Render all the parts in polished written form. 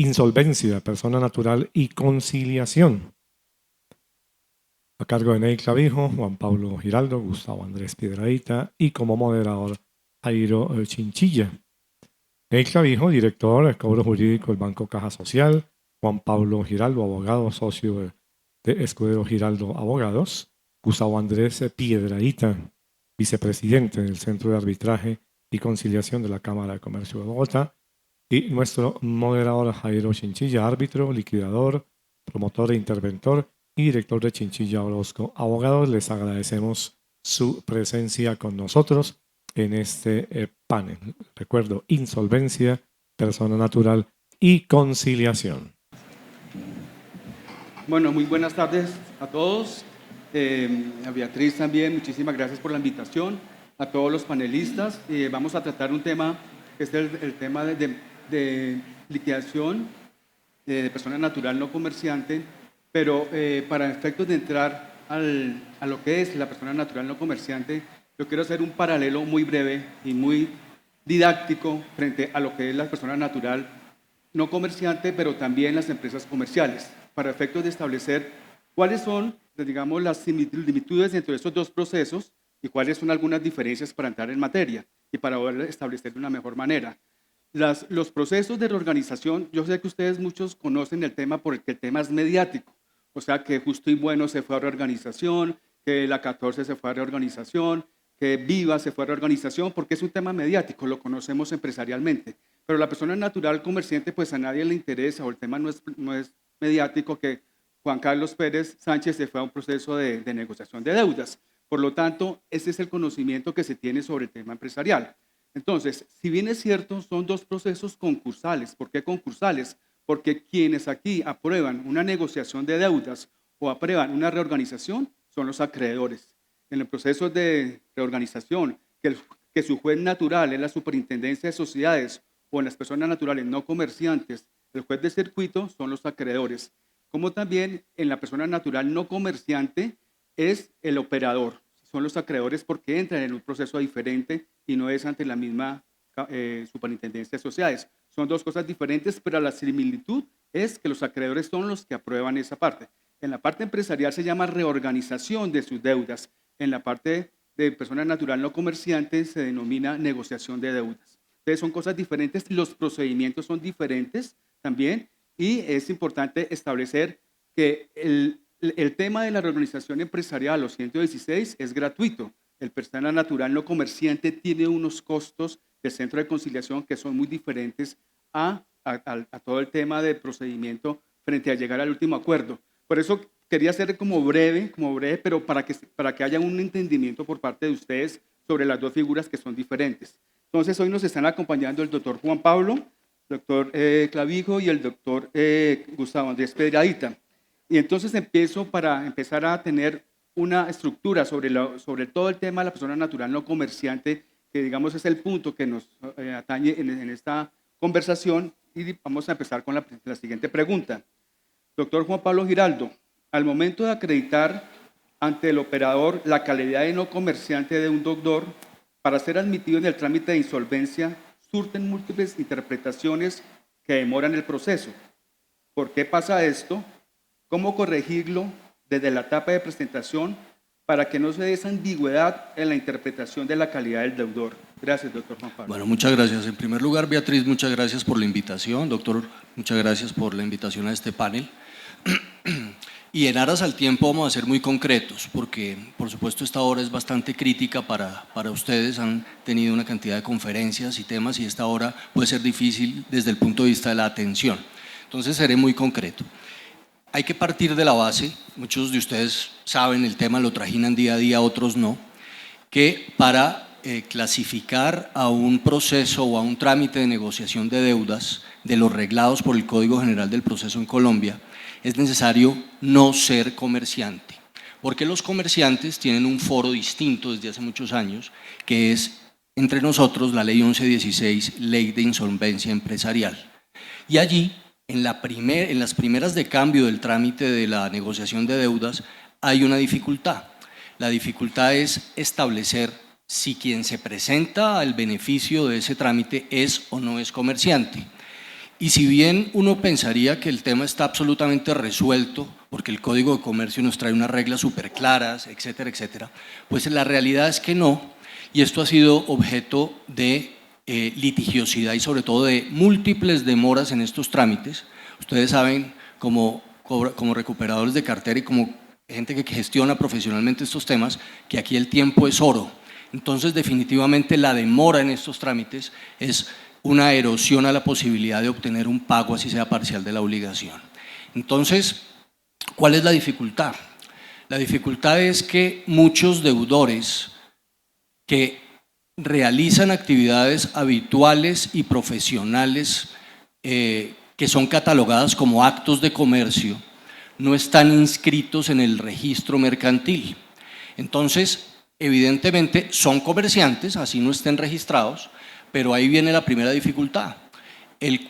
insolvencia, persona natural y conciliación. A cargo de Ney Clavijo, Juan Pablo Giraldo, Gustavo Andrés Piedradita y como moderador Jairo Chinchilla. Ney Clavijo, director de cobro jurídico del Banco Caja Social. Juan Pablo Giraldo, abogado, socio de Escudero Giraldo Abogados. Gustavo Andrés Piedradita, vicepresidente del Centro de Arbitraje y Conciliación de la Cámara de Comercio de Bogotá. Y nuestro moderador Jairo Chinchilla, árbitro, liquidador, promotor e interventor y director de Chinchilla Orozco Abogados. Les agradecemos su presencia con nosotros en este panel. Recuerdo, insolvencia, persona natural y conciliación. Bueno, muy buenas tardes a todos. A Beatriz también, muchísimas gracias por la invitación. A todos los panelistas. Vamos a tratar un tema que es el tema de liquidación de persona natural no comerciante, pero para efectos de entrar a lo que es la persona natural no comerciante, yo quiero hacer un paralelo muy breve y muy didáctico frente a lo que es la persona natural no comerciante, pero también las empresas comerciales, para efectos de establecer cuáles son, digamos, las similitudes entre estos dos procesos y cuáles son algunas diferencias para entrar en materia y para poder establecer de una mejor manera. Los procesos de reorganización, yo sé que ustedes muchos conocen el tema porque el tema es mediático, o sea que Justo y Bueno se fue a reorganización, que la 14 se fue a reorganización, que Viva se fue a reorganización, porque es un tema mediático, lo conocemos empresarialmente. Pero la persona natural comerciante, pues a nadie le interesa, o el tema no es mediático, que Juan Carlos Pérez Sánchez se fue a un proceso de negociación de deudas. Por lo tanto, ese es el conocimiento que se tiene sobre el tema empresarial. Entonces, si bien es cierto, son dos procesos concursales. ¿Por qué concursales? Porque quienes aquí aprueban una negociación de deudas o aprueban una reorganización son los acreedores. En el proceso de reorganización, que su juez natural es la Superintendencia de Sociedades o en las personas naturales no comerciantes, el juez de circuito son los acreedores. Como también en la persona natural no comerciante es el operador. Son los acreedores porque entran en un proceso diferente y no es ante la misma Superintendencia de Sociedades. Son dos cosas diferentes, pero la similitud es que los acreedores son los que aprueban esa parte. En la parte empresarial se llama reorganización de sus deudas. En la parte de persona natural no comerciante se denomina negociación de deudas. Entonces son cosas diferentes, los procedimientos son diferentes también y es importante establecer que el tema de la reorganización empresarial, los 116, es gratuito. El persona natural no comerciante tiene unos costos del centro de conciliación que son muy diferentes a todo el tema de procedimiento frente a llegar al último acuerdo. Por eso quería ser como breve, pero para que haya un entendimiento por parte de ustedes sobre las dos figuras que son diferentes. Entonces, hoy nos están acompañando el doctor Juan Pablo, el doctor Clavijo y el doctor Gustavo Andrés Piedradita. Y entonces empiezo para empezar a tener una estructura sobre todo el tema de la persona natural no comerciante, que digamos es el punto que nos atañe en esta conversación, y vamos a empezar con la siguiente pregunta. Doctor Juan Pablo Giraldo, al momento de acreditar ante el operador la calidad de no comerciante de un deudor, para ser admitido en el trámite de insolvencia, surten múltiples interpretaciones que demoran el proceso. ¿Por qué pasa esto? ¿Cómo corregirlo desde la etapa de presentación para que no se dé esa ambigüedad en la interpretación de la calidad del deudor? Gracias, doctor Juan Pablo. Bueno, muchas gracias. En primer lugar, Beatriz, muchas gracias por la invitación. Doctor, muchas gracias por la invitación a este panel. Y en aras al tiempo vamos a ser muy concretos, porque por supuesto esta hora es bastante crítica para ustedes. Han tenido una cantidad de conferencias y temas y esta hora puede ser difícil desde el punto de vista de la atención. Entonces seré muy concreto. Hay que partir de la base, muchos de ustedes saben el tema, lo trajinan día a día, otros no, que para clasificar a un proceso o a un trámite de negociación de deudas de los reglados por el Código General del Proceso en Colombia, es necesario no ser comerciante, porque los comerciantes tienen un foro distinto desde hace muchos años, que es entre nosotros la Ley 1116, Ley de Insolvencia Empresarial. Y allí, en las primeras de cambio del trámite de la negociación de deudas, hay una dificultad. La dificultad es establecer si quien se presenta al beneficio de ese trámite es o no es comerciante. Y si bien uno pensaría que el tema está absolutamente resuelto, porque el Código de Comercio nos trae unas reglas súper claras, etcétera, etcétera, pues la realidad es que no, y esto ha sido objeto de litigiosidad y sobre todo de múltiples demoras en estos trámites. Ustedes saben, como recuperadores de cartera y como gente que gestiona profesionalmente estos temas, que aquí el tiempo es oro. Entonces, definitivamente la demora en estos trámites es una erosión a la posibilidad de obtener un pago, así sea parcial, de la obligación. Entonces, ¿cuál es la dificultad? La dificultad es que muchos deudores que realizan actividades habituales y profesionales que son catalogadas como actos de comercio, no están inscritos en el registro mercantil. Entonces, evidentemente son comerciantes, así no estén registrados, pero ahí viene la primera dificultad.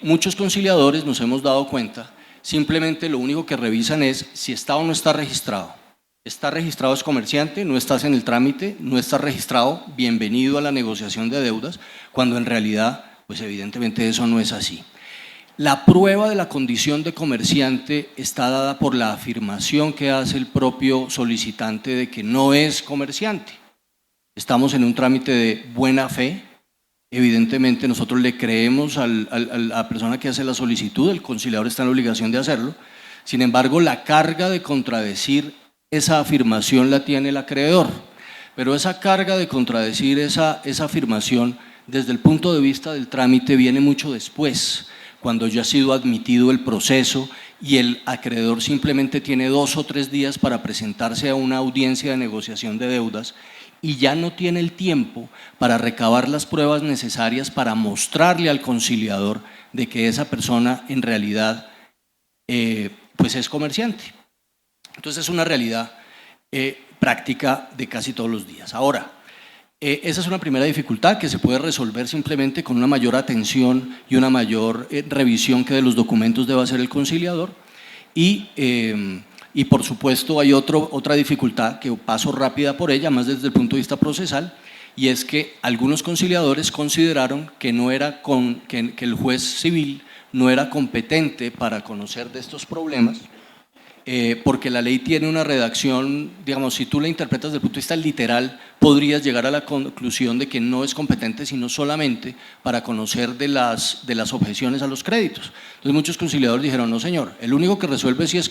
Muchos conciliadores, nos hemos dado cuenta, simplemente lo único que revisan es si está o no está registrado. Está registrado es comerciante, no estás en el trámite, no estás registrado, bienvenido a la negociación de deudas, cuando en realidad, pues evidentemente eso no es así. La prueba de la condición de comerciante está dada por la afirmación que hace el propio solicitante de que no es comerciante. Estamos en un trámite de buena fe. Evidentemente nosotros le creemos a la persona que hace la solicitud, el conciliador está en la obligación de hacerlo. Sin embargo, la carga de contradecir esa afirmación la tiene el acreedor. Pero esa carga de contradecir esa afirmación desde el punto de vista del trámite viene mucho después, cuando ya ha sido admitido el proceso y el acreedor simplemente tiene 2 o 3 días para presentarse a una audiencia de negociación de deudas y ya no tiene el tiempo para recabar las pruebas necesarias para mostrarle al conciliador de que esa persona en realidad pues es comerciante. Entonces es una realidad práctica de casi todos los días. Ahora, esa es una primera dificultad que se puede resolver simplemente con una mayor atención y una mayor revisión que de los documentos debe hacer el conciliador. Y por supuesto hay otra dificultad que paso rápida por ella, más desde el punto de vista procesal, y es que algunos conciliadores consideraron que, que el juez civil no era competente para conocer de estos problemas, porque la ley tiene una redacción, digamos, si tú la interpretas desde el punto de vista literal, podrías llegar a la conclusión de que no es competente sino solamente para conocer de las objeciones a los créditos. Entonces muchos conciliadores dijeron, no señor, el único que resuelve si es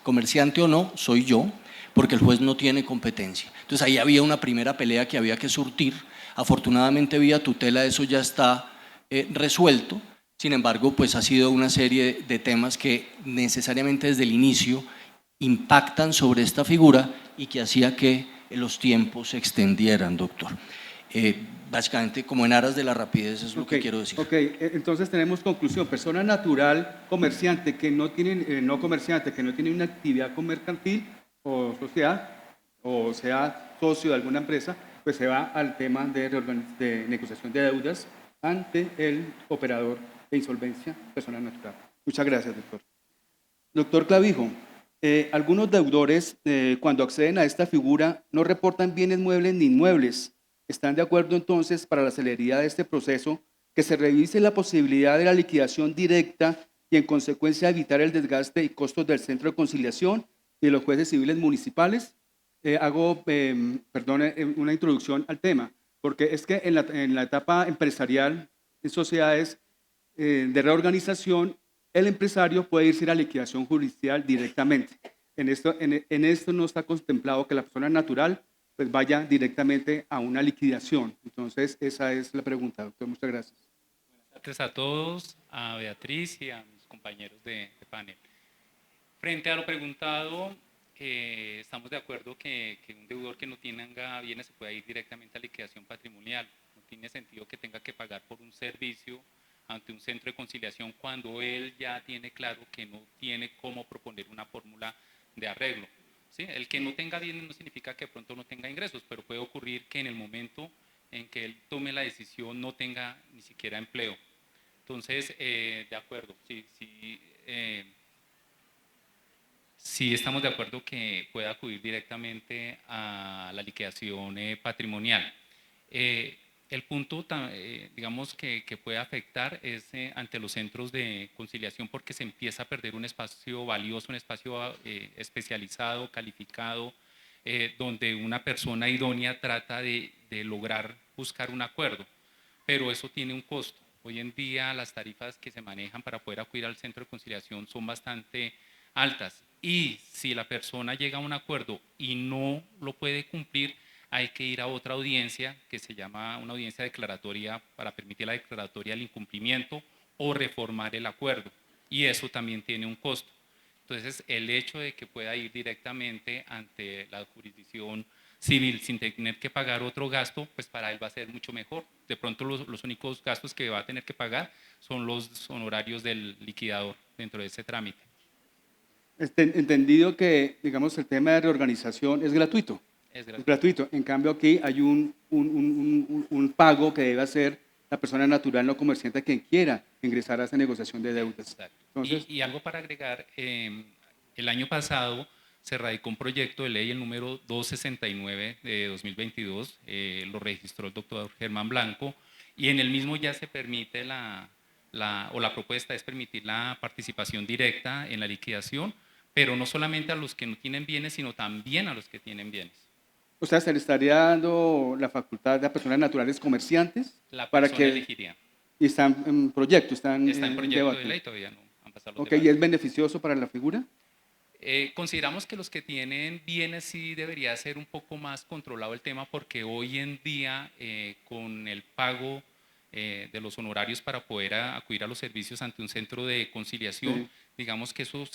comerciante o no soy yo, porque el juez no tiene competencia. Entonces ahí había una primera pelea que había que surtir. Afortunadamente vía tutela eso ya está resuelto. Sin embargo, pues ha sido una serie de temas que necesariamente desde el inicio impactan sobre esta figura y que hacía que los tiempos se extendieran, doctor. Básicamente, como en aras de la rapidez, es lo que quiero decir. Ok, entonces tenemos conclusión. Persona natural, comerciante, que no tiene, no comerciante, que no tiene una actividad mercantil o sociedad, o sea socio de alguna empresa, pues se va al tema de negociación de deudas ante el operador de insolvencia, persona natural. Muchas gracias, doctor. Doctor Clavijo, algunos deudores, cuando acceden a esta figura, no reportan bienes muebles ni inmuebles. ¿Están de acuerdo entonces, para la celeridad de este proceso, que se revise la posibilidad de la liquidación directa y en consecuencia evitar el desgaste y costos del centro de conciliación y de los jueces civiles municipales? Hago una introducción al tema, porque es que en la etapa empresarial, en sociedades de reorganización, el empresario puede irse a la liquidación judicial directamente. En esto no está contemplado que la persona natural pues vaya directamente a una liquidación. Entonces, esa es la pregunta, doctor. Muchas gracias. Buenas tardes a todos, a Beatriz y a mis compañeros de panel. Frente a lo preguntado, estamos de acuerdo que un deudor que no tenga bienes se pueda ir directamente a liquidación patrimonial. No tiene sentido que tenga que pagar por un servicio ante un centro de conciliación cuando él ya tiene claro que no tiene cómo proponer una fórmula de arreglo. ¿Sí? El que no tenga bienes no significa que de pronto no tenga ingresos, pero puede ocurrir que en el momento en que él tome la decisión no tenga ni siquiera empleo. Entonces, de acuerdo, sí estamos de acuerdo que pueda acudir directamente a la liquidación patrimonial. El punto, digamos, que puede afectar es ante los centros de conciliación porque se empieza a perder un espacio valioso, un espacio especializado, calificado, donde una persona idónea trata de lograr buscar un acuerdo, pero eso tiene un costo. Hoy en día las tarifas que se manejan para poder acudir al centro de conciliación son bastante altas y si la persona llega a un acuerdo y no lo puede cumplir, hay que ir a otra audiencia que se llama una audiencia declaratoria para permitir la declaratoria del incumplimiento o reformar el acuerdo y eso también tiene un costo. Entonces, el hecho de que pueda ir directamente ante la jurisdicción civil sin tener que pagar otro gasto, pues para él va a ser mucho mejor. De pronto los únicos gastos que va a tener que pagar son los honorarios del liquidador dentro de ese trámite. Entendido que, digamos, el tema de reorganización es gratuito. Es Es gratuito. En cambio, aquí hay un pago que debe hacer la persona natural no comerciante quien quiera ingresar a esa negociación de deudas. Exacto. Entonces, Y algo para agregar, el año pasado se radicó un proyecto de ley, el número 269 de 2022, lo registró el doctor Germán Blanco, y en el mismo ya se permite la propuesta es permitir la participación directa en la liquidación, pero no solamente a los que no tienen bienes, sino también a los que tienen bienes. o sea, se le estaría dando la facultad a personas naturales comerciantes La para persona que elegiría. y están en proyecto, están Está en proyecto debate. de ley, todavía no han pasado los Ok, ¿y debates. es beneficioso para la figura? Consideramos que los que tienen bienes sí debería ser un poco más controlado el tema porque hoy en día con el pago de los honorarios para poder acudir a los servicios ante un centro de conciliación, Sí. digamos que eso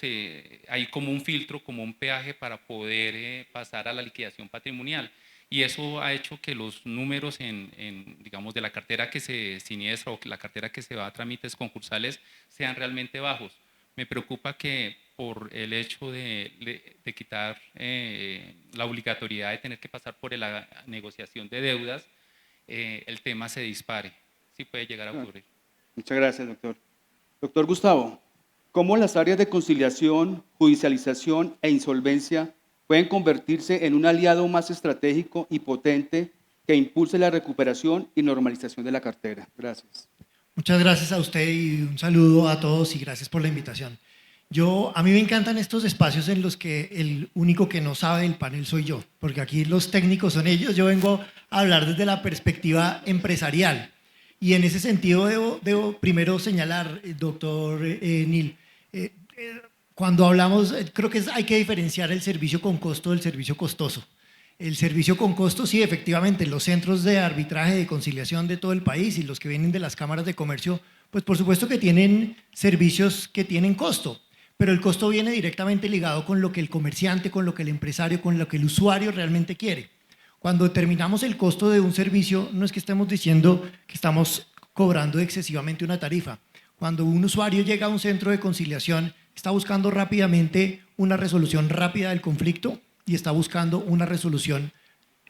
hay como un filtro, como un peaje para poder pasar a la liquidación patrimonial. Y eso ha hecho que los números digamos, de la cartera que se siniestra o la cartera que se va a trámites concursales sean realmente bajos. Me preocupa que por el hecho de quitar la obligatoriedad de tener que pasar por la negociación de deudas, el tema se dispare. Sí puede llegar a ocurrir. Muchas gracias, doctor. Doctor Gustavo, ¿cómo las áreas de conciliación, judicialización e insolvencia pueden convertirse en un aliado más estratégico y potente que impulse la recuperación y normalización de la cartera? Gracias. Muchas gracias a usted y un saludo a todos y gracias por la invitación. A mí me encantan estos espacios en los que el único que no sabe del panel soy yo, porque aquí los técnicos son ellos, yo vengo a hablar desde la perspectiva empresarial. Y en ese sentido debo primero señalar, doctor Neil, cuando hablamos, creo que hay que diferenciar el servicio con costo del servicio costoso. El servicio con costo, sí, efectivamente, los centros de arbitraje, de conciliación de todo el país y los que vienen de las cámaras de comercio, pues por supuesto que tienen servicios que tienen costo, pero el costo viene directamente ligado con lo que el comerciante, con lo que el empresario, con lo que el usuario realmente quiere. Cuando determinamos el costo de un servicio, no es que estemos diciendo que estamos cobrando excesivamente una tarifa. Cuando un usuario llega a un centro de conciliación, está buscando rápidamente una resolución rápida del conflicto y está buscando una resolución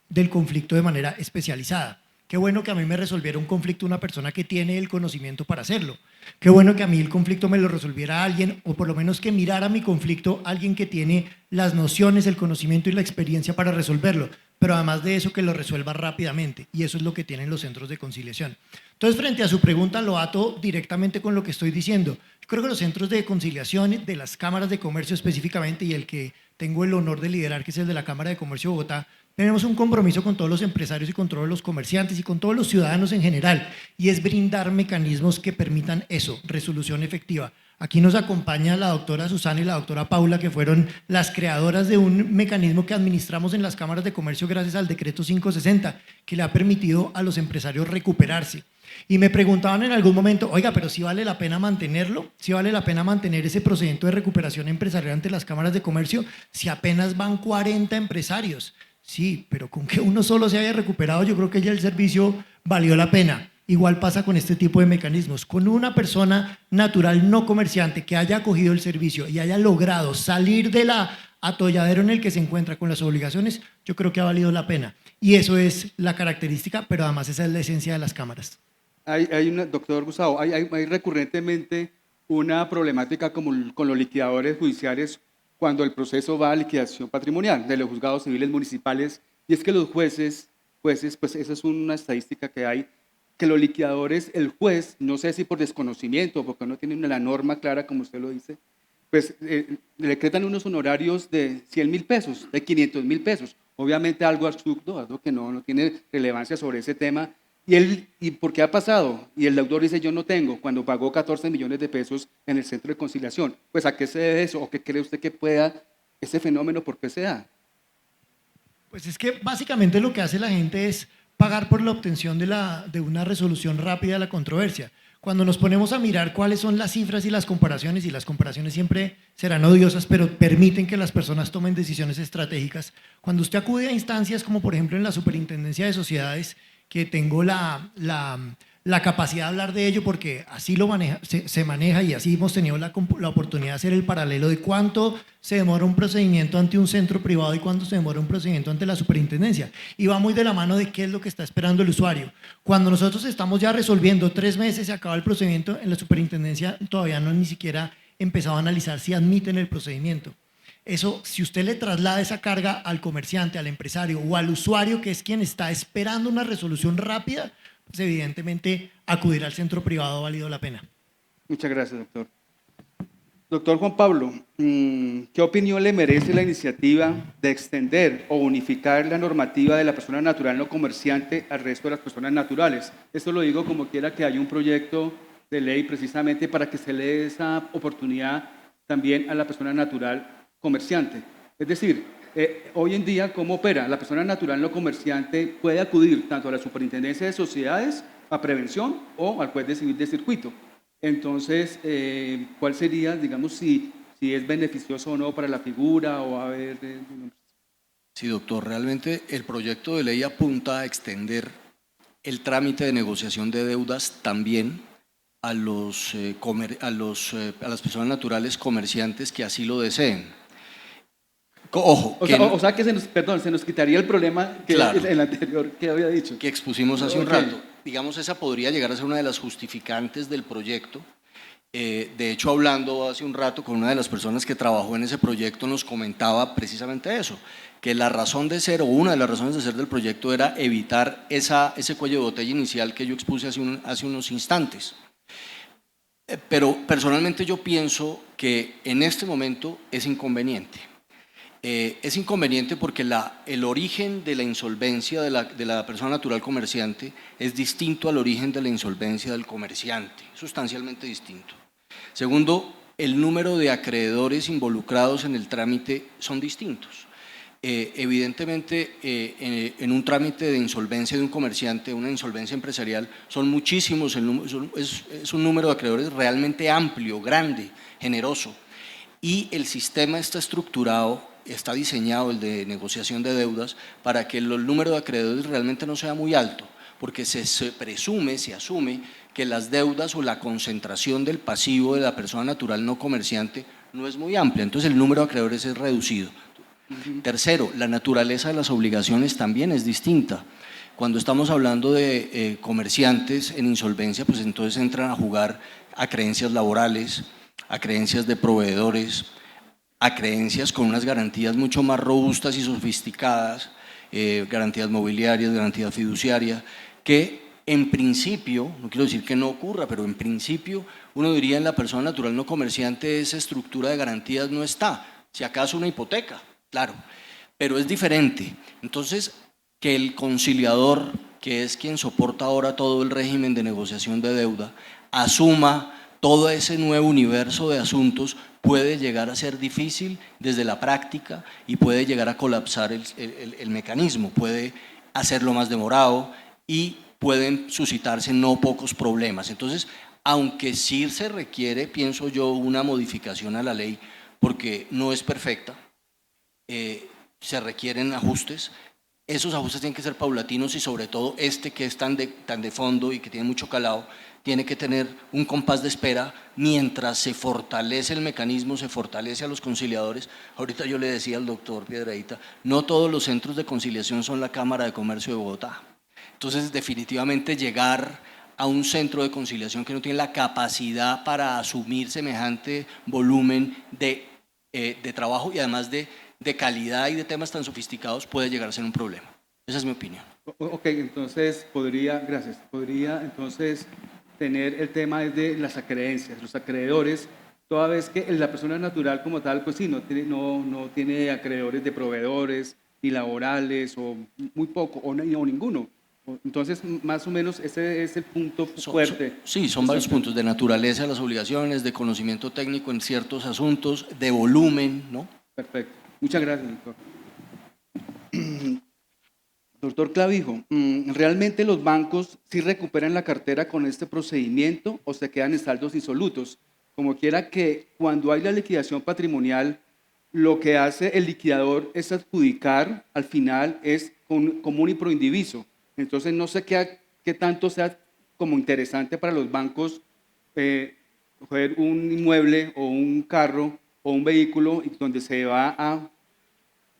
del conflicto de manera especializada. Qué bueno que a mí me resolviera un conflicto una persona que tiene el conocimiento para hacerlo. Qué bueno que a mí el conflicto me lo resolviera alguien, o por lo menos que mirara mi conflicto alguien que tiene las nociones, el conocimiento y la experiencia para resolverlo. Pero además de eso, que lo resuelva rápidamente. Y eso es lo que tienen los centros de conciliación. Entonces, frente a su pregunta, lo ato directamente con lo que estoy diciendo. Yo creo que los centros de conciliación de las cámaras de comercio específicamente, y el que tengo el honor de liderar, que es el de la Cámara de Comercio de Bogotá, tenemos un compromiso con todos los empresarios y con todos los comerciantes y con todos los ciudadanos en general, y es brindar mecanismos que permitan eso, resolución efectiva. Aquí nos acompaña la doctora Susana y la doctora Paula, que fueron las creadoras de un mecanismo que administramos en las cámaras de comercio gracias al decreto 560, que le ha permitido a los empresarios recuperarse. Y me preguntaban en algún momento, oiga, pero ¿sí vale la pena mantenerlo? ¿Sí vale la pena mantener ese procedimiento de recuperación empresarial ante las cámaras de comercio si apenas van 40 empresarios? Sí, pero con que uno solo se haya recuperado, yo creo que ya el servicio valió la pena. Igual pasa con este tipo de mecanismos. Con una persona natural no comerciante que haya acogido el servicio y haya logrado salir del atolladero en el que se encuentra con las obligaciones, yo creo que ha valido la pena. Y eso es la característica, pero además esa es la esencia de las cámaras. Doctor Gustavo, hay recurrentemente una problemática con los liquidadores judiciales cuando el proceso va a liquidación patrimonial de los juzgados civiles municipales, y es que los jueces jueces, pues esa es una estadística que hay, que los liquidadores, el juez, no sé si por desconocimiento, porque no tienen la norma clara, como usted lo dice, pues le decretan unos honorarios de 100.000 pesos, de 500.000 pesos. Obviamente algo absurdo, algo que no tiene relevancia sobre ese tema. ¿Y por qué ha pasado? Y el deudor dice, yo no tengo, cuando pagó 14 millones de pesos en el centro de conciliación. Pues ¿a qué se debe eso? ¿O qué cree usted que pueda, ese fenómeno, por qué se da? Pues es que básicamente lo que hace la gente es pagar por la obtención de una resolución rápida de la controversia. Cuando nos ponemos a mirar cuáles son las cifras y las comparaciones siempre serán odiosas, pero permiten que las personas tomen decisiones estratégicas. Cuando usted acude a instancias como por ejemplo en la Superintendencia de Sociedades, que tengo la capacidad de hablar de ello porque así se maneja y así hemos tenido la oportunidad de hacer el paralelo de cuánto se demora un procedimiento ante un centro privado y cuánto se demora un procedimiento ante la superintendencia. Y va muy de la mano de qué es lo que está esperando el usuario. Cuando nosotros estamos ya resolviendo 3 meses, se acaba el procedimiento, en la superintendencia todavía no ni siquiera empezado a analizar si admiten el procedimiento. Eso, si usted le traslada esa carga al comerciante, al empresario o al usuario, que es quien está esperando una resolución rápida, pues evidentemente acudir al centro privado ha valido la pena. Muchas gracias, doctor. Doctor Juan Pablo, ¿qué opinión le merece la iniciativa de extender o unificar la normativa de la persona natural no comerciante al resto de las personas naturales? Esto lo digo como quiera que haya un proyecto de ley precisamente para que se le dé esa oportunidad también a la persona natural comerciante. Es decir, hoy en día, ¿cómo opera? La persona natural no comerciante puede acudir tanto a la Superintendencia de Sociedades a prevención o al juez de civil de circuito. Entonces, ¿cuál sería, digamos, si es beneficioso o no para la figura o a ver? Sí, doctor, realmente el proyecto de ley apunta a extender el trámite de negociación de deudas también a las personas naturales comerciantes que así lo deseen. Ojo, o sea que se nos quitaría el problema que claro, el anterior que había dicho. Que expusimos hace un rato. Digamos, esa podría llegar a ser una de las justificantes del proyecto. De hecho, hablando hace un rato con una de las personas que trabajó en ese proyecto, nos comentaba precisamente eso, que la razón de ser o una de las razones de ser del proyecto era evitar ese cuello de botella inicial que yo expuse hace unos instantes. Pero personalmente yo pienso que en este momento es inconveniente. Es inconveniente porque el origen de la insolvencia de la persona natural comerciante es distinto al origen de la insolvencia del comerciante, sustancialmente distinto. Segundo, el número de acreedores involucrados en el trámite son distintos. Evidentemente, en un trámite de insolvencia de un comerciante, una insolvencia empresarial, son muchísimos, es un número de acreedores realmente amplio, grande, generoso, y el sistema está estructurado, está diseñado, el de negociación de deudas, para que el número de acreedores realmente no sea muy alto, porque se asume que las deudas o la concentración del pasivo de la persona natural no comerciante no es muy amplia, entonces el número de acreedores es reducido. Tercero, la naturaleza de las obligaciones también es distinta. Cuando estamos hablando de comerciantes en insolvencia, pues entonces entran a jugar a creencias laborales, a creencias de proveedores, a creencias con unas garantías mucho más robustas y sofisticadas, garantías mobiliarias, garantías fiduciarias, que en principio, no quiero decir que no ocurra, pero en principio uno diría en la persona natural no comerciante esa estructura de garantías no está, si acaso una hipoteca, claro, pero es diferente. Entonces, que el conciliador, que es quien soporta ahora todo el régimen de negociación de deuda, asuma todo ese nuevo universo de asuntos, puede llegar a ser difícil desde la práctica y puede llegar a colapsar el mecanismo, puede hacerlo más demorado y pueden suscitarse no pocos problemas. Entonces, aunque sí se requiere, pienso yo, una modificación a la ley, porque no es perfecta, se requieren ajustes. Esos ajustes tienen que ser paulatinos y sobre todo que es tan de fondo y que tiene mucho calado, tiene que tener un compás de espera mientras se fortalece el mecanismo, se fortalece a los conciliadores. Ahorita yo le decía al doctor Piedradita, no todos los centros de conciliación son la Cámara de Comercio de Bogotá. Entonces, definitivamente llegar a un centro de conciliación que no tiene la capacidad para asumir semejante volumen de trabajo y además de calidad y de temas tan sofisticados puede llegar a ser un problema. Esa es mi opinión. Ok, entonces podría entonces tener el tema de las acreencias, los acreedores, toda vez que la persona natural como tal, pues sí, no tiene acreedores de proveedores, ni laborales, o muy poco, o ninguno. Entonces, más o menos ese es el punto fuerte. Sí, son varios puntos de naturaleza de las obligaciones, de conocimiento técnico en ciertos asuntos, de volumen, ¿no? Perfecto. Muchas gracias, doctor. Doctor Clavijo, ¿realmente los bancos sí recuperan la cartera con este procedimiento o se quedan en saldos insolutos? Como quiera que cuando hay la liquidación patrimonial, lo que hace el liquidador es adjudicar, al final es común y proindiviso. Entonces no sé qué tanto sea como interesante para los bancos coger un inmueble o un carro o un vehículo donde se va a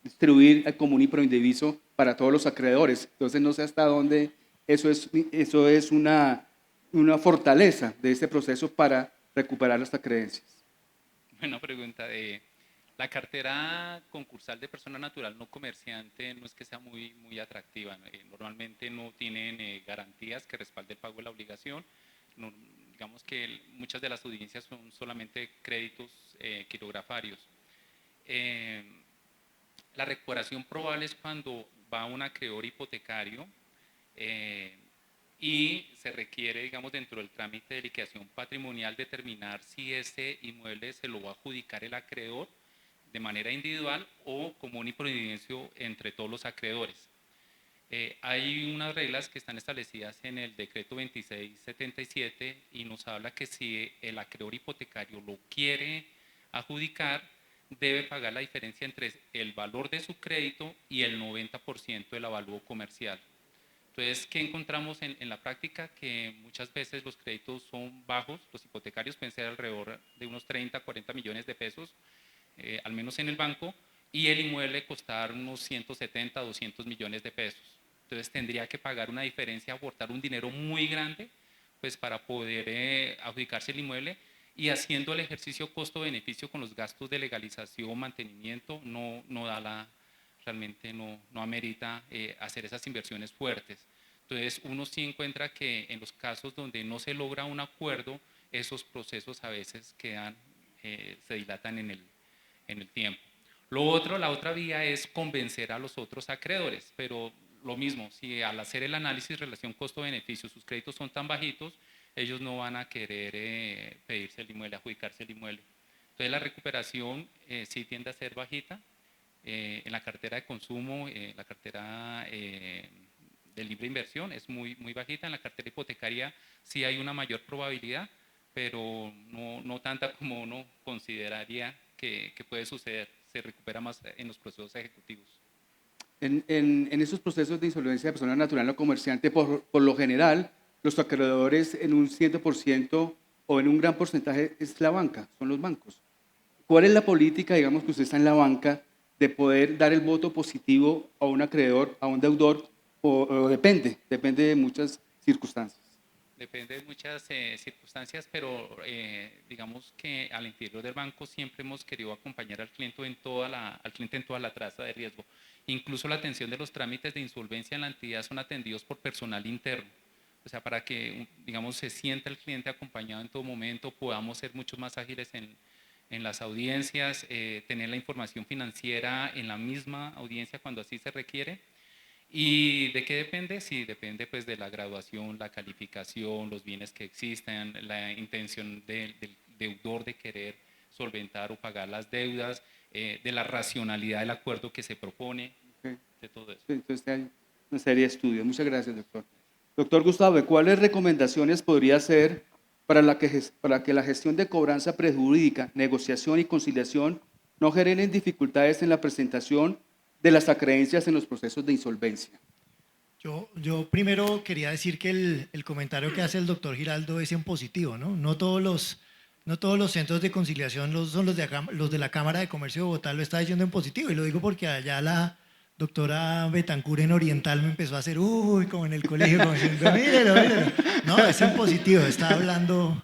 distribuir el común y proindiviso para todos los acreedores. Entonces no sé hasta dónde eso es una fortaleza de este proceso para recuperar las creencias. Buena pregunta. La cartera concursal de persona natural no comerciante no es que sea muy atractiva. Normalmente no tienen garantías que respalden el pago de la obligación. No, digamos que muchas de las audiencias son solamente créditos quirografarios. La recuperación probable es cuando va un acreedor hipotecario y se requiere, digamos, dentro del trámite de liquidación patrimonial determinar si ese inmueble se lo va a adjudicar el acreedor de manera individual o común y providencio entre todos los acreedores. Hay unas reglas que están establecidas en el decreto 2677 y nos habla que si el acreedor hipotecario lo quiere adjudicar, debe pagar la diferencia entre el valor de su crédito y el 90% del avalúo comercial. Entonces, ¿qué encontramos en la práctica? Que muchas veces los créditos son bajos, los hipotecarios pueden ser alrededor de unos 30, 40 millones de pesos, al menos en el banco, y el inmueble costar unos 170, 200 millones de pesos. Entonces tendría que pagar una diferencia, aportar un dinero muy grande pues, para poder adjudicarse el inmueble, y haciendo el ejercicio costo-beneficio con los gastos de legalización, mantenimiento, realmente no amerita hacer esas inversiones fuertes. Entonces uno sí encuentra que en los casos donde no se logra un acuerdo, esos procesos a veces se dilatan en el tiempo. La otra vía es convencer a los otros acreedores, pero lo mismo, si al hacer el análisis relación costo-beneficio sus créditos son tan bajitos, ellos no van a querer pedirse el inmueble, adjudicarse el inmueble. Entonces la recuperación sí tiende a ser bajita. En la cartera de consumo, la cartera de libre inversión es muy bajita. En la cartera hipotecaria sí hay una mayor probabilidad, pero no tanta como uno consideraría que puede suceder. Se recupera más en los procesos ejecutivos. En esos procesos de insolvencia de persona natural o comerciante, por lo general, los acreedores en un 100% o en un gran porcentaje es la banca, son los bancos. ¿Cuál es la política, digamos, que usted está en la banca, de poder dar el voto positivo a un acreedor, a un deudor, o depende de muchas circunstancias? Depende de muchas circunstancias, pero digamos que al interior del banco siempre hemos querido acompañar al cliente en toda la traza de riesgo. Incluso la atención de los trámites de insolvencia en la entidad son atendidos por personal interno. O sea, para que, digamos, se sienta el cliente acompañado en todo momento, podamos ser mucho más ágiles en las audiencias, tener la información financiera en la misma audiencia cuando así se requiere. ¿Y de qué depende? Sí, depende pues de la graduación, la calificación, los bienes que existen, la intención del deudor de querer solventar o pagar las deudas, de la racionalidad del acuerdo que se propone, Okay. de todo eso. Entonces hay una serie de estudios. Muchas gracias, doctor. Doctor Gustavo, ¿cuáles recomendaciones podría hacer para que la gestión de cobranza prejurídica, negociación y conciliación no generen dificultades en la presentación de las acreencias en los procesos de insolvencia? Yo primero quería decir que el comentario que hace el doctor Giraldo es en positivo, ¿no? No todos los centros de conciliación son los de la Cámara de Comercio de Bogotá, lo está diciendo en positivo, y lo digo porque allá doctora Betancur en Oriental me empezó a hacer, uy, como en el colegio, como diciendo, mírelo, mírelo. No, es en positivo, está hablando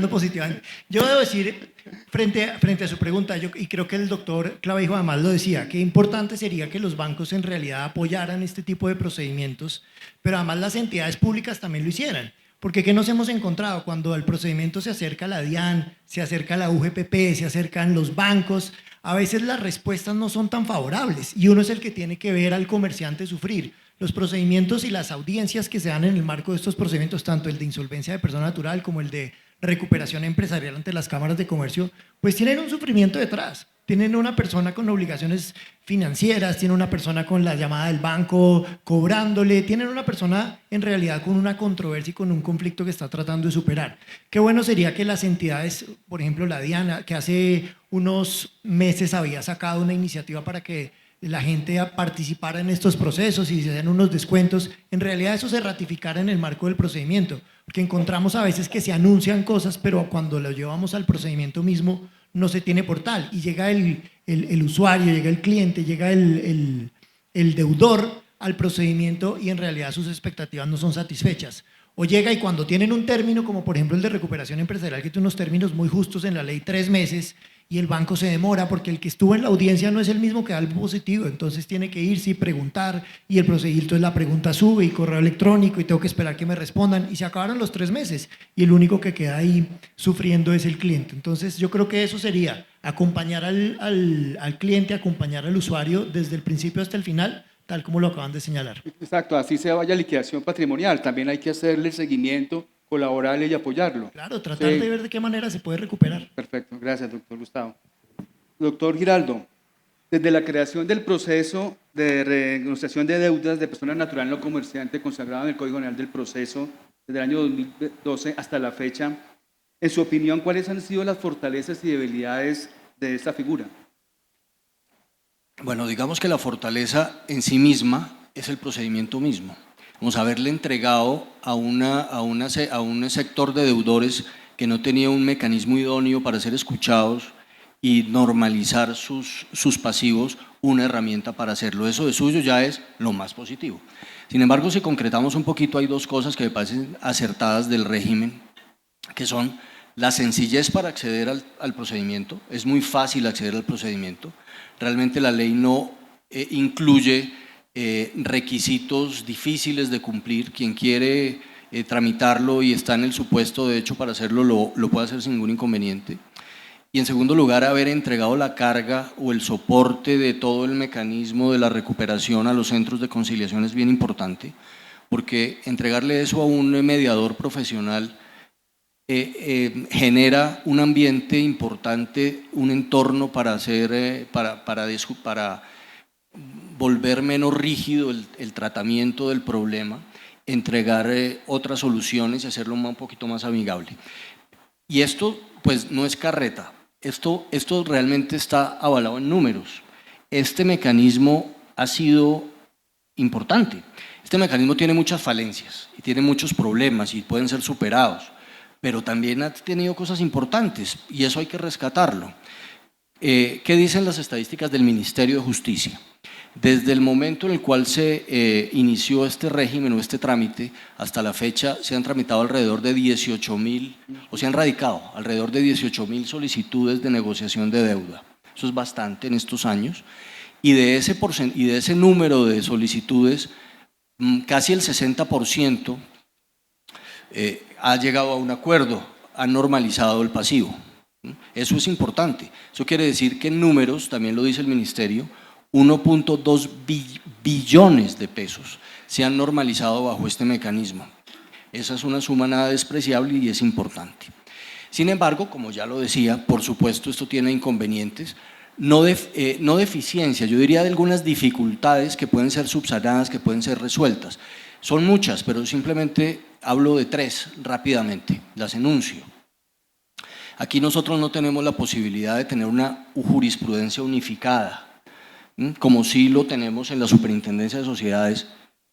positivamente. Yo debo decir, frente a su pregunta, y creo que el doctor Clavijo además lo decía, que importante sería que los bancos en realidad apoyaran este tipo de procedimientos, pero además las entidades públicas también lo hicieran. Porque ¿qué nos hemos encontrado? Cuando al procedimiento se acerca la DIAN, se acerca la UGPP, se acercan los bancos, a veces las respuestas no son tan favorables y uno es el que tiene que ver al comerciante sufrir. Los procedimientos y las audiencias que se dan en el marco de estos procedimientos, tanto el de insolvencia de persona natural como el de recuperación empresarial ante las cámaras de comercio, pues tienen un sufrimiento detrás. Tienen una persona con obligaciones financieras, tienen una persona con la llamada del banco cobrándole, tienen una persona en realidad con una controversia y con un conflicto que está tratando de superar. Qué bueno sería que las entidades, por ejemplo la DIAN, que hace unos meses había sacado una iniciativa para que la gente participara en estos procesos y se den unos descuentos, en realidad eso se ratificara en el marco del procedimiento, porque encontramos a veces que se anuncian cosas, pero cuando lo llevamos al procedimiento mismo no se tiene portal y llega el usuario, llega el cliente, llega el deudor al procedimiento y en realidad sus expectativas no son satisfechas. O llega y cuando tienen un término, como por ejemplo el de recuperación empresarial, que tiene unos términos muy justos en la ley, 3 meses, y el banco se demora porque el que estuvo en la audiencia no es el mismo que da el positivo, entonces tiene que irse y preguntar, y el procedimiento es la pregunta sube y correo electrónico y tengo que esperar que me respondan, y se acabaron los 3 meses, y el único que queda ahí sufriendo es el cliente. Entonces yo creo que eso sería acompañar al cliente, acompañar al usuario desde el principio hasta el final, tal como lo acaban de señalar. Exacto, así se vaya a liquidación patrimonial. También hay que hacerle seguimiento, colaborarle y apoyarlo. Claro, tratar de ver de qué manera se puede recuperar. Perfecto, gracias, doctor Gustavo. Doctor Giraldo, desde la creación del proceso de renegociación de deudas de persona natural no comerciante consagrado en el Código General del Proceso desde el año 2012 hasta la fecha, en su opinión, ¿cuáles han sido las fortalezas y debilidades de esta figura? Bueno, digamos que la fortaleza en sí misma es el procedimiento mismo. Vamos a haberle entregado a un sector de deudores que no tenía un mecanismo idóneo para ser escuchados y normalizar sus pasivos, una herramienta para hacerlo. Eso de suyo ya es lo más positivo. Sin embargo, si concretamos un poquito, hay dos cosas que me parecen acertadas del régimen, que son la sencillez para acceder al procedimiento. Es muy fácil acceder al procedimiento. Realmente la ley no incluye requisitos difíciles de cumplir. Quien quiere tramitarlo y está en el supuesto de hecho para hacerlo, lo puede hacer sin ningún inconveniente. Y en segundo lugar, haber entregado la carga o el soporte de todo el mecanismo de la recuperación a los centros de conciliación es bien importante, porque entregarle eso a un mediador profesional genera un ambiente importante, un entorno para volver menos rígido el tratamiento del problema, entregar otras soluciones y hacerlo un poquito más amigable. Y esto pues no es carreta, esto realmente está avalado en números. Este mecanismo ha sido importante. Este mecanismo tiene muchas falencias y tiene muchos problemas y pueden ser superados, pero también ha tenido cosas importantes y eso hay que rescatarlo. ¿Qué dicen las estadísticas del Ministerio de Justicia? Desde el momento en el cual se inició este régimen o este trámite, hasta la fecha se han tramitado alrededor de 18.000, o se han radicado alrededor de 18.000 solicitudes de negociación de deuda. Eso es bastante en estos años. Y de ese número de solicitudes, casi el 60% ha llegado a un acuerdo, ha normalizado el pasivo. Eso es importante. Eso quiere decir que en números, también lo dice el Ministerio, 1.2 billones de pesos se han normalizado bajo este mecanismo. Esa es una suma nada despreciable y es importante. Sin embargo, como ya lo decía, por supuesto esto tiene inconvenientes, no deficiencias, yo diría de algunas dificultades que pueden ser subsanadas, que pueden ser resueltas. Son muchas, pero simplemente hablo de 3 rápidamente, las enuncio. Aquí nosotros no tenemos la posibilidad de tener una jurisprudencia unificada, como sí lo tenemos en la Superintendencia de Sociedades.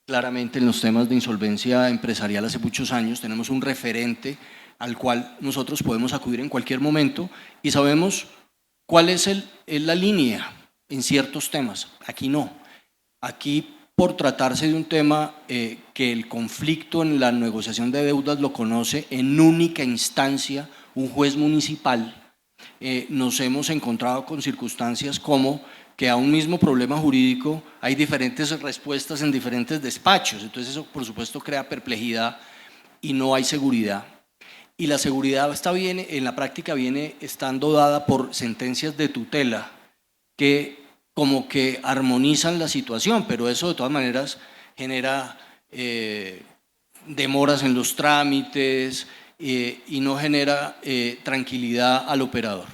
Claramente en los temas de insolvencia empresarial hace muchos años tenemos un referente al cual nosotros podemos acudir en cualquier momento y sabemos cuál es la línea en ciertos temas. Aquí no. Aquí, por tratarse de un tema que el conflicto en la negociación de deudas lo conoce en única instancia un juez municipal, nos hemos encontrado con circunstancias como que a un mismo problema jurídico hay diferentes respuestas en diferentes despachos. Entonces eso, por supuesto, crea perplejidad y no hay seguridad. Y la seguridad en la práctica viene estando dada por sentencias de tutela que como que armonizan la situación, pero eso de todas maneras genera demoras en los trámites y no genera tranquilidad al operador.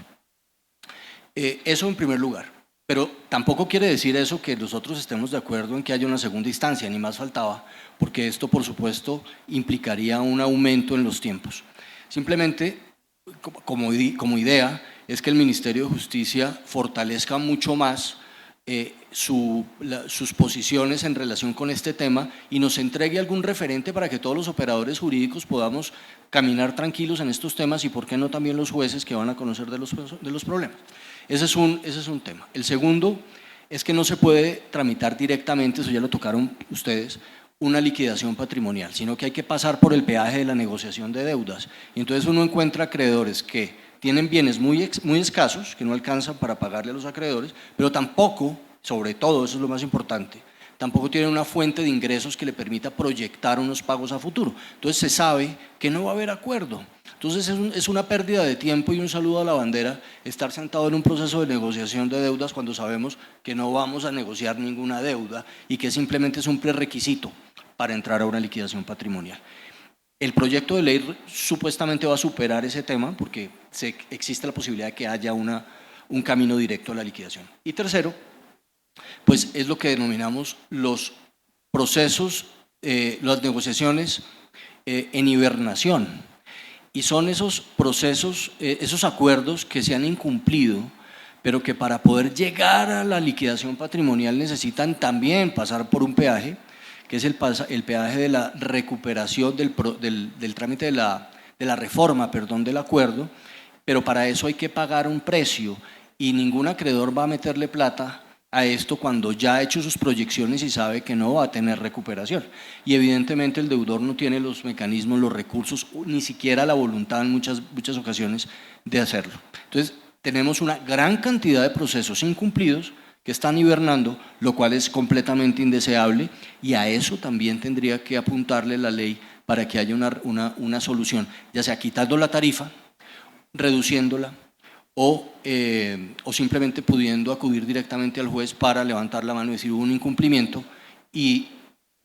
Eso en primer lugar. Pero tampoco quiere decir eso que nosotros estemos de acuerdo en que haya una segunda instancia, ni más faltaba, porque esto, por supuesto, implicaría un aumento en los tiempos. Simplemente, como idea, es que el Ministerio de Justicia fortalezca mucho más sus posiciones en relación con este tema y nos entregue algún referente para que todos los operadores jurídicos podamos caminar tranquilos en estos temas y, por qué no, también los jueces que van a conocer de los problemas. Ese es un tema. El segundo es que no se puede tramitar directamente, eso ya lo tocaron ustedes, una liquidación patrimonial, sino que hay que pasar por el peaje de la negociación de deudas. Y entonces uno encuentra acreedores que tienen bienes muy escasos, que no alcanzan para pagarle a los acreedores, pero tampoco, sobre todo, eso es lo más importante, tampoco tienen una fuente de ingresos que le permita proyectar unos pagos a futuro. Entonces se sabe que no va a haber acuerdo. Entonces es una pérdida de tiempo y un saludo a la bandera estar sentado en un proceso de negociación de deudas cuando sabemos que no vamos a negociar ninguna deuda y que simplemente es un prerequisito para entrar a una liquidación patrimonial. El proyecto de ley supuestamente va a superar ese tema porque existe la posibilidad de que haya un camino directo a la liquidación. Y tercero, pues es lo que denominamos los procesos, las negociaciones en hibernación. Y son esos procesos, esos acuerdos que se han incumplido, pero que para poder llegar a la liquidación patrimonial necesitan también pasar por un peaje, que es el peaje de la recuperación del trámite de la reforma, del acuerdo, pero para eso hay que pagar un precio y ningún acreedor va a meterle plata a esto cuando ya ha hecho sus proyecciones y sabe que no va a tener recuperación. Y evidentemente el deudor no tiene los mecanismos, los recursos, ni siquiera la voluntad en muchas ocasiones de hacerlo. Entonces tenemos una gran cantidad de procesos incumplidos que están hibernando, lo cual es completamente indeseable y a eso también tendría que apuntarle la ley para que haya una solución, ya sea quitando la tarifa, reduciéndola, o simplemente pudiendo acudir directamente al juez para levantar la mano y decir hubo un incumplimiento y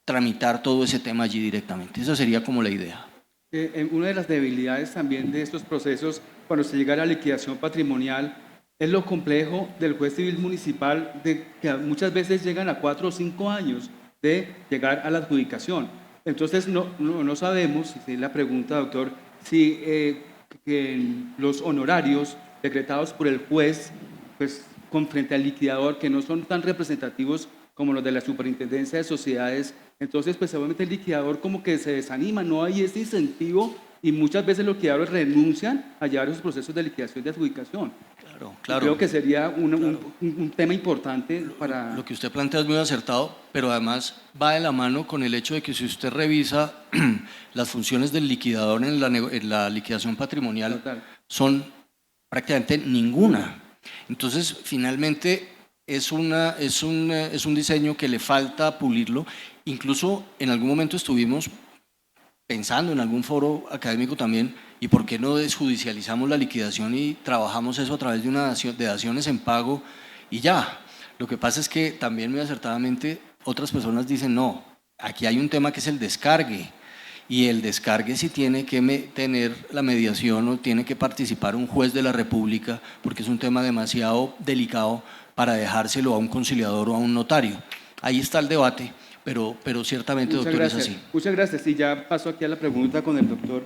tramitar todo ese tema allí directamente. Esa sería como la idea. Una de las debilidades también de estos procesos, cuando se llega a la liquidación patrimonial, es lo complejo del juez civil municipal, que muchas veces llegan a 4 o 5 años de llegar a la adjudicación. Entonces no sabemos, si es la pregunta, doctor, si que los honorarios decretados por el juez, pues con frente al liquidador, que no son tan representativos como los de la Superintendencia de Sociedades, entonces pues obviamente el liquidador como que se desanima, no hay ese incentivo y muchas veces los liquidadores renuncian a llevar esos procesos de liquidación de adjudicación. Claro. Creo que sería un tema importante para... Lo que usted plantea es muy acertado, pero además va de la mano con el hecho de que si usted revisa las funciones del liquidador en la liquidación patrimonial, total, son prácticamente ninguna. Entonces, finalmente, es un diseño que le falta pulirlo. Incluso en algún momento estuvimos pensando en algún foro académico también, ¿y por qué no desjudicializamos la liquidación y trabajamos eso a través de daciones en pago y ya? Lo que pasa es que también muy acertadamente otras personas dicen, no, aquí hay un tema que es el descargue, y el descargue sí tiene que tener la mediación o tiene que participar un juez de la República, porque es un tema demasiado delicado para dejárselo a un conciliador o a un notario. Ahí está el debate, pero ciertamente, doctor, es así. Muchas gracias. Y ya paso aquí a la pregunta con el doctor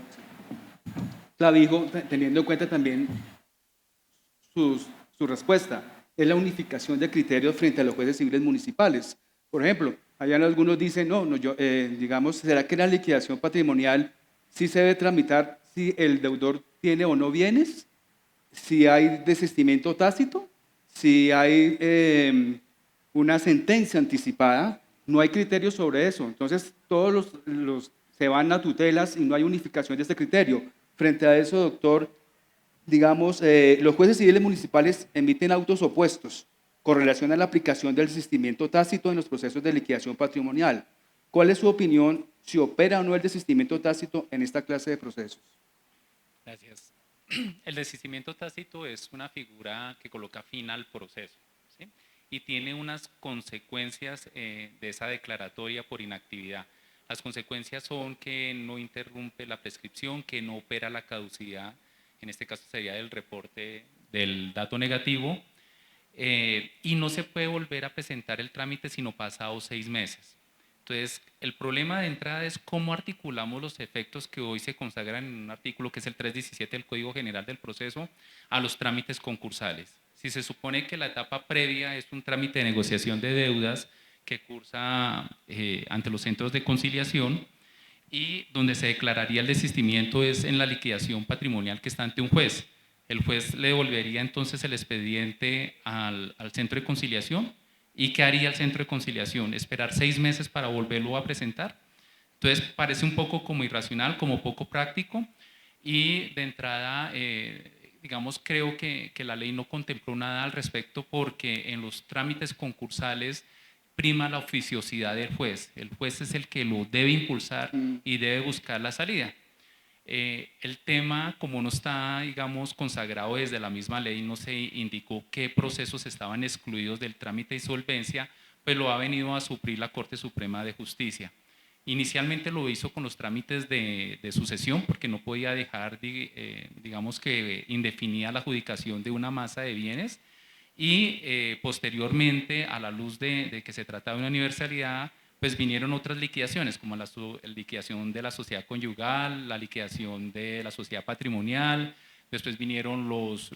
Clavijo, teniendo en cuenta también su respuesta. Es la unificación de criterios frente a los jueces civiles municipales. Por ejemplo, allá algunos dicen, digamos, ¿será que la liquidación patrimonial sí se debe tramitar si el deudor tiene o no bienes? ¿Si hay desistimiento tácito? si hay una sentencia anticipada, no hay criterios sobre eso. Entonces, todos se van a tutelas y no hay unificación de este criterio. Frente a eso, doctor, digamos, los jueces civiles municipales emiten autos opuestos con relación a la aplicación del desistimiento tácito en los procesos de liquidación patrimonial. ¿Cuál es su opinión si opera o no el desistimiento tácito en esta clase de procesos? Gracias. El desistimiento tácito es una figura que coloca fin al proceso, ¿sí? Y tiene unas consecuencias de esa declaratoria por inactividad. Las consecuencias son que no interrumpe la prescripción, que no opera la caducidad, en este caso sería del reporte del dato negativo, y no se puede volver a presentar el trámite sino pasados 6 meses. Entonces, el problema de entrada es cómo articulamos los efectos que hoy se consagran en un artículo que es el 317 del Código General del Proceso a los trámites concursales. Si se supone que la etapa previa es un trámite de negociación de deudas que cursa ante los centros de conciliación y donde se declararía el desistimiento es en la liquidación patrimonial que está ante un juez. El juez le devolvería entonces el expediente al centro de conciliación. ¿Y qué haría el centro de conciliación? ¿Esperar 6 meses para volverlo a presentar? Entonces parece un poco como irracional, como poco práctico y de entrada, digamos, creo que la ley no contempló nada al respecto porque en los trámites concursales prima la oficiosidad del juez. El juez es el que lo debe impulsar y debe buscar la salida. El tema, como no está, digamos, consagrado desde la misma ley, no se indicó qué procesos estaban excluidos del trámite de insolvencia, pues lo ha venido a suplir la Corte Suprema de Justicia. Inicialmente lo hizo con los trámites de sucesión, porque no podía dejar, digamos que indefinida la adjudicación de una masa de bienes, y posteriormente, a la luz de que se trataba de una universalidad, pues vinieron otras liquidaciones, como la liquidación de la sociedad conyugal, la liquidación de la sociedad patrimonial, después vinieron los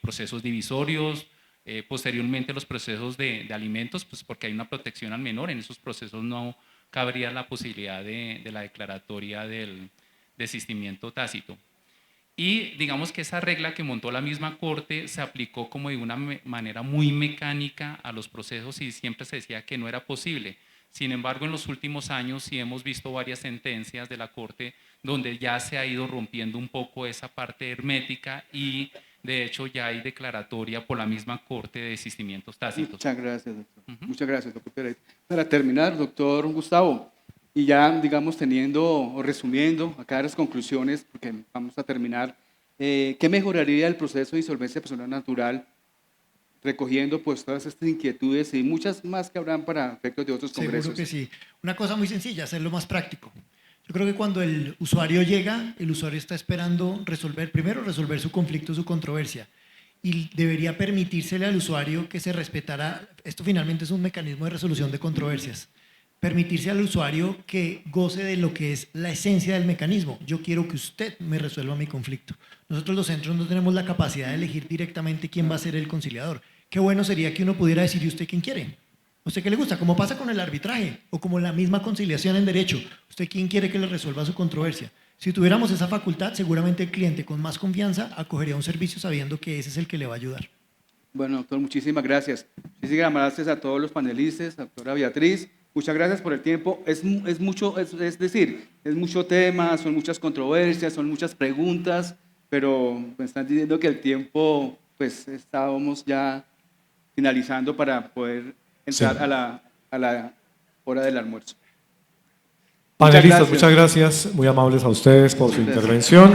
procesos divisorios, posteriormente los procesos de alimentos, pues porque hay una protección al menor, en esos procesos no cabría la posibilidad de la declaratoria del desistimiento tácito. Y digamos que esa regla que montó la misma Corte se aplicó como de una manera muy mecánica a los procesos y siempre se decía que no era posible. Sin embargo, en los últimos años sí hemos visto varias sentencias de la Corte donde ya se ha ido rompiendo un poco esa parte hermética y de hecho ya hay declaratoria por la misma Corte de desistimientos tácitos. Muchas gracias, doctor. Muchas gracias, doctor Pereira. Para terminar, doctor Gustavo, y ya, digamos, teniendo o resumiendo acá las conclusiones, porque vamos a terminar, ¿qué mejoraría el proceso de insolvencia personal natural recogiendo pues todas estas inquietudes y muchas más que habrán para efectos de otros congresos? Seguro que sí. Una cosa muy sencilla, hacerlo más práctico. Yo creo que cuando el usuario llega, el usuario está esperando primero resolver su conflicto, su controversia, y debería permitírsele al usuario que se respetara, esto finalmente es un mecanismo de resolución de controversias, permitirse al usuario que goce de lo que es la esencia del mecanismo. Yo quiero que usted me resuelva mi conflicto. Nosotros los centros no tenemos la capacidad de elegir directamente quién va a ser el conciliador. Qué bueno sería que uno pudiera decir, ¿y usted quién quiere? ¿Usted qué le gusta? Como pasa con el arbitraje o como la misma conciliación en derecho. ¿Usted quién quiere que le resuelva su controversia? Si tuviéramos esa facultad, seguramente el cliente con más confianza acogería un servicio sabiendo que ese es el que le va a ayudar. Bueno, doctor, muchísimas gracias. Muchísimas gracias a todos los panelistas, doctora Beatriz. Muchas gracias por el tiempo. Es decir, es mucho tema, son muchas controversias, son muchas preguntas, pero me están diciendo que el tiempo, pues estábamos ya finalizando para poder entrar Sí. a la hora del almuerzo. Panelistas, muchas gracias, muy amables a ustedes por su intervención.